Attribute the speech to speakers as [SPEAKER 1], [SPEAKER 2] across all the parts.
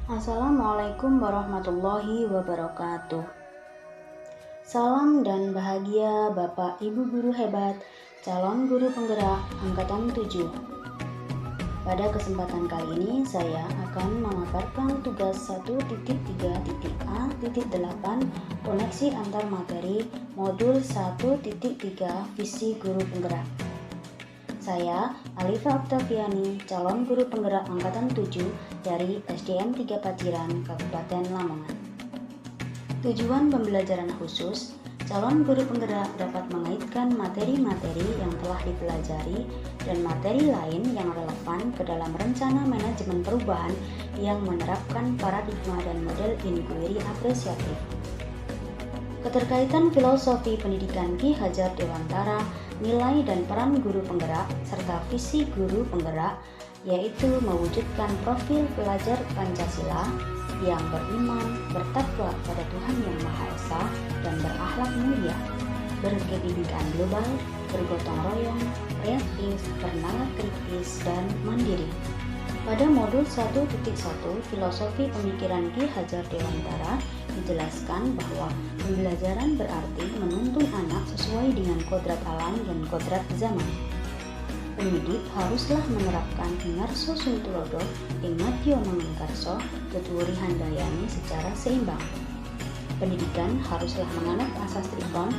[SPEAKER 1] Assalamualaikum warahmatullahi wabarakatuh. Salam dan bahagia Bapak Ibu guru hebat, calon guru penggerak angkatan 7. Pada kesempatan kali ini saya akan memaparkan tugas 1.3.a.8 koneksi antar materi modul 1.3 visi guru penggerak. Saya, Alifa Oktaviani, calon guru penggerak angkatan 7 dari SDN 3 Paciran, Kabupaten Lamongan. Tujuan pembelajaran khusus, calon guru penggerak dapat mengaitkan materi-materi yang telah dipelajari dan materi lain yang relevan ke dalam rencana manajemen perubahan yang menerapkan paradigma dan model inquiry apresiatif. Keterkaitan filosofi pendidikan Ki Hajar Dewantara, nilai dan peran guru penggerak, serta visi guru penggerak, yaitu mewujudkan profil pelajar Pancasila yang beriman, bertakwa pada Tuhan Yang Maha Esa, dan berakhlak mulia, berkebinekaan global, bergotong royong, kreatif, bernalar kritis, dan mandiri. Pada modul 1.1 Filosofi Pemikiran Ki Hajar Dewantara dijelaskan bahwa pembelajaran berarti menuntun anak sesuai dengan kodrat alam dan kodrat zaman. Pendidik haruslah menerapkan Ingarso Suntulodo, Ingatio Mangkarso, Tuturi Handayani secara seimbang. Pendidikan haruslah menganut asas trikon,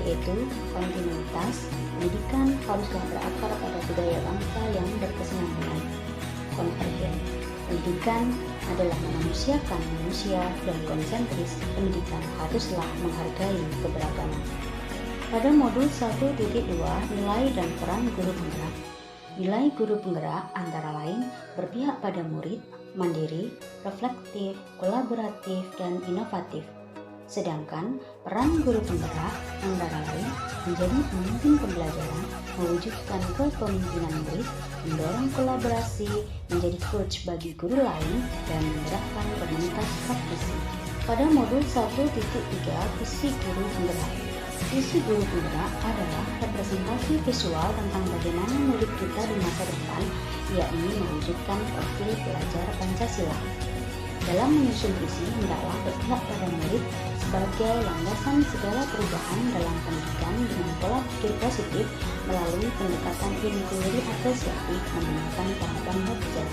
[SPEAKER 1] yaitu kontinuitas. Pendidikan haruslah berakar pada budaya bangsa yang berkesinambungan. Konvergen. Pendidikan adalah memanusiakan manusia dan konsentris. Pendidikan haruslah menghargai keberagaman. Pada modul 1.2 nilai dan peran guru penggerak. Nilai guru penggerak antara lain berpihak pada murid, mandiri, reflektif, kolaboratif, dan inovatif. Sedangkan peran guru penggerak antara lain menjadi pemimpin pembelajaran, mewujudkan kepemimpinan murid, mendorong kolaborasi, menjadi coach bagi guru lain, dan menggerakkan komunitas praktisi. Pada modul 1.3 visi guru penggerak. Visi guru penggerak adalah representasi visual tentang bagaimana murid kita di masa depan, yakni mewujudkan profil pelajar Pancasila. Dalam menyusun visi, hendaklah berpihak pada murid sebagai landasan segala perubahan dalam pendidikan dengan pola pikir positif melalui pendekatan inquiry apresiatif menggunakan tahapan Bagja.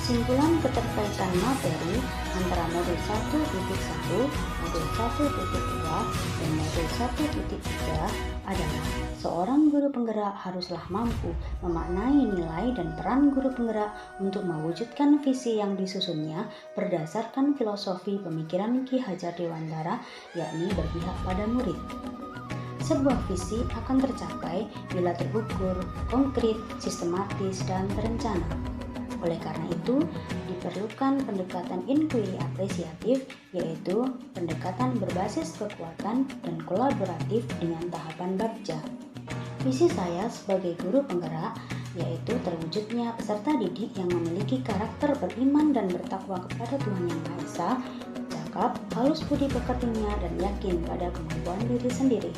[SPEAKER 1] Kesimpulan keterkaitan materi antara modul 1.1, modul 1.2, dan modul 1.3 adalah seorang guru penggerak haruslah mampu memaknai nilai dan peran guru penggerak untuk mewujudkan visi yang disusunnya berdasarkan filosofi pemikiran Ki Hajar Dewantara, yakni berpihak pada murid. Sebuah visi akan tercapai bila terukur, konkret, sistematis, dan terencana. Oleh karena itu, diperlukan pendekatan inquiry apresiatif, yaitu pendekatan berbasis kekuatan dan kolaboratif dengan tahapan Bagja. Visi saya sebagai guru penggerak yaitu terwujudnya peserta didik yang memiliki karakter beriman dan bertakwa kepada Tuhan Yang Maha Esa, cakap, halus budi pekertinya, dan yakin pada kemampuan diri sendiri.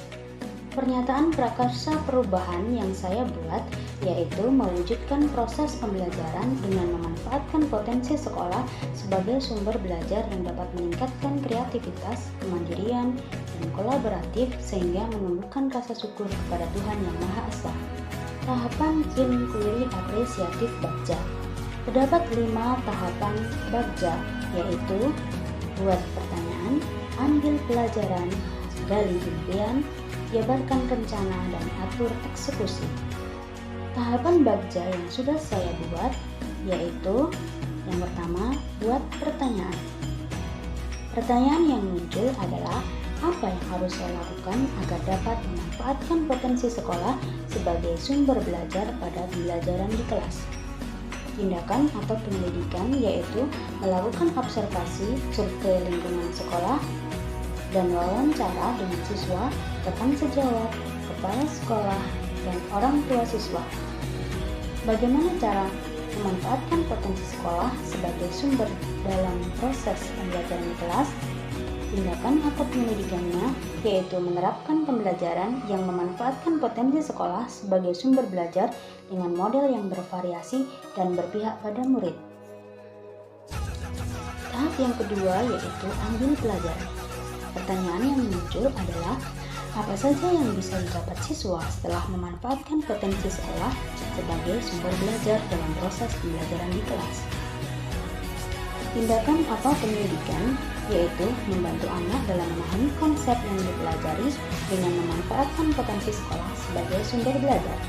[SPEAKER 1] Pernyataan prakarsa perubahan yang saya buat yaitu mewujudkan proses pembelajaran dengan memanfaatkan potensi sekolah sebagai sumber belajar yang dapat meningkatkan kreativitas, kemandirian, dan kolaboratif sehingga menumbuhkan rasa syukur kepada Tuhan Yang Maha Esa. Tahapan inquiry apresiatif Bagja. Terdapat 5 tahapan Bagja, yaitu buat pertanyaan, ambil pelajaran, gali impian, jabarkan rencana, dan atur eksekusi. Tahapan Bagja yang sudah saya buat yaitu yang pertama, buat pertanyaan. Pertanyaan yang muncul adalah apa yang harus saya lakukan agar dapat memanfaatkan potensi sekolah sebagai sumber belajar pada pembelajaran di kelas. Tindakan atau penyelidikan yaitu melakukan observasi, survei lingkungan sekolah, dan wawancara dengan siswa, rekan sejawat, kepala sekolah, dan orang tua siswa. Bagaimana cara memanfaatkan potensi sekolah sebagai sumber dalam proses pembelajaran di kelas? Tindakan atau penyelidikannya yaitu menerapkan pembelajaran yang memanfaatkan potensi sekolah sebagai sumber belajar dengan model yang bervariasi dan berpihak pada murid. Tahap yang kedua yaitu ambil pelajaran. Pertanyaan yang muncul adalah apa saja yang bisa didapat siswa setelah memanfaatkan potensi sekolah sebagai sumber belajar dalam proses pembelajaran di kelas. Tindakan atau penyelidikan yaitu membantu anak dalam memahami konsep yang dipelajari dengan memanfaatkan potensi sekolah sebagai sumber belajar.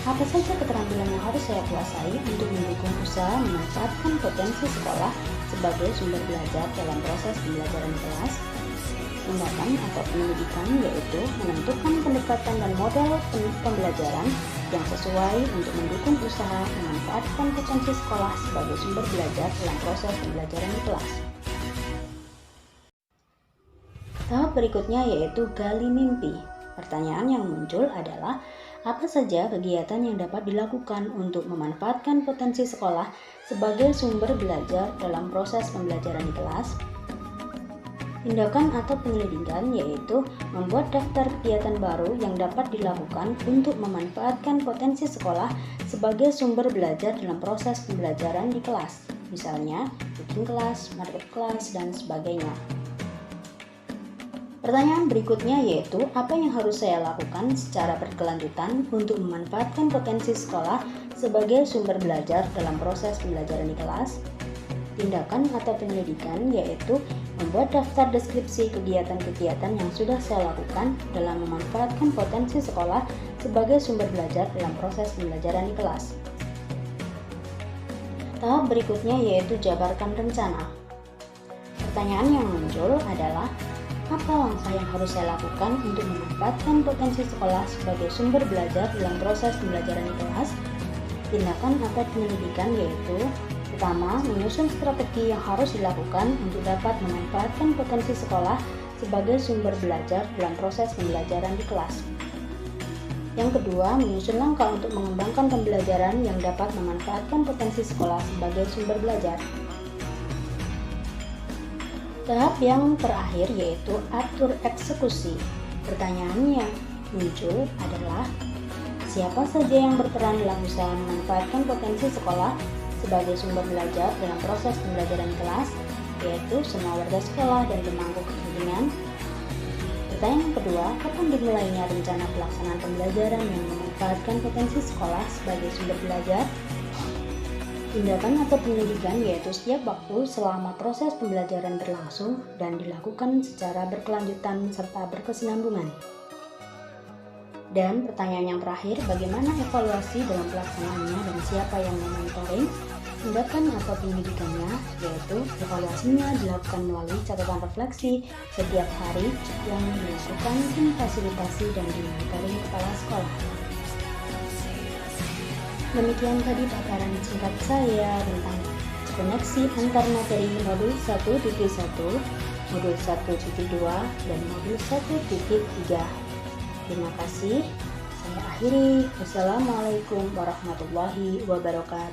[SPEAKER 1] Apa saja keterampilan yang harus saya kuasai untuk mendukung usaha memanfaatkan potensi sekolah sebagai sumber belajar dalam proses pembelajaran di kelas? Tindakan atau penyelidikan yaitu menentukan pendekatan dan model pembelajaran yang sesuai untuk mendukung usaha memanfaatkan potensi sekolah sebagai sumber belajar dalam proses pembelajaran di kelas. Tahap berikutnya yaitu gali mimpi. Pertanyaan yang muncul adalah apa saja kegiatan yang dapat dilakukan untuk memanfaatkan potensi sekolah sebagai sumber belajar dalam proses pembelajaran di kelas? Tindakan atau penyelidikan yaitu membuat daftar kegiatan baru yang dapat dilakukan untuk memanfaatkan potensi sekolah sebagai sumber belajar dalam proses pembelajaran di kelas, misalnya bikin kelas, market kelas, dan sebagainya. Pertanyaan berikutnya yaitu apa yang harus saya lakukan secara berkelanjutan untuk memanfaatkan potensi sekolah sebagai sumber belajar dalam proses pembelajaran di kelas? Tindakan atau penyelidikan yaitu membuat daftar deskripsi kegiatan-kegiatan yang sudah saya lakukan dalam memanfaatkan potensi sekolah sebagai sumber belajar dalam proses pembelajaran di kelas. Tahap berikutnya yaitu jabarkan rencana. Pertanyaan yang muncul adalah apa langkah yang harus saya lakukan untuk memanfaatkan potensi sekolah sebagai sumber belajar dalam proses pembelajaran di kelas? Tindakan atau penyelidikan yaitu pertama, menyusun strategi yang harus dilakukan untuk dapat memanfaatkan potensi sekolah sebagai sumber belajar dalam proses pembelajaran di kelas. Yang kedua, menyusun langkah untuk mengembangkan pembelajaran yang dapat memanfaatkan potensi sekolah sebagai sumber belajar. Tahap yang terakhir yaitu atur eksekusi. Pertanyaan yang muncul adalah siapa saja yang berperan dalam usaha memanfaatkan potensi sekolah sebagai sumber belajar dalam proses pembelajaran kelas, yaitu semua warga sekolah dan pemangku kepentingan. Pertanyaan kedua, kapan dimulainya rencana pelaksanaan pembelajaran yang memanfaatkan potensi sekolah sebagai sumber belajar? Tindakan atau penyelidikan yaitu setiap waktu selama proses pembelajaran berlangsung dan dilakukan secara berkelanjutan serta berkesinambungan. Dan pertanyaan yang terakhir, bagaimana evaluasi dalam pelaksanaannya dan siapa yang memonitoring? Tindakan atau penyelidikannya yaitu evaluasinya dilakukan melalui catatan refleksi setiap hari yang dilakukan tim fasilitasi dan dimonitoring kepala sekolah. Demikian tadi paparan singkat saya tentang koneksi antar materi modul 1.1, modul 1.2, dan modul 1.3. Terima kasih. Saya akhiri. Wassalamualaikum warahmatullahi wabarakatuh.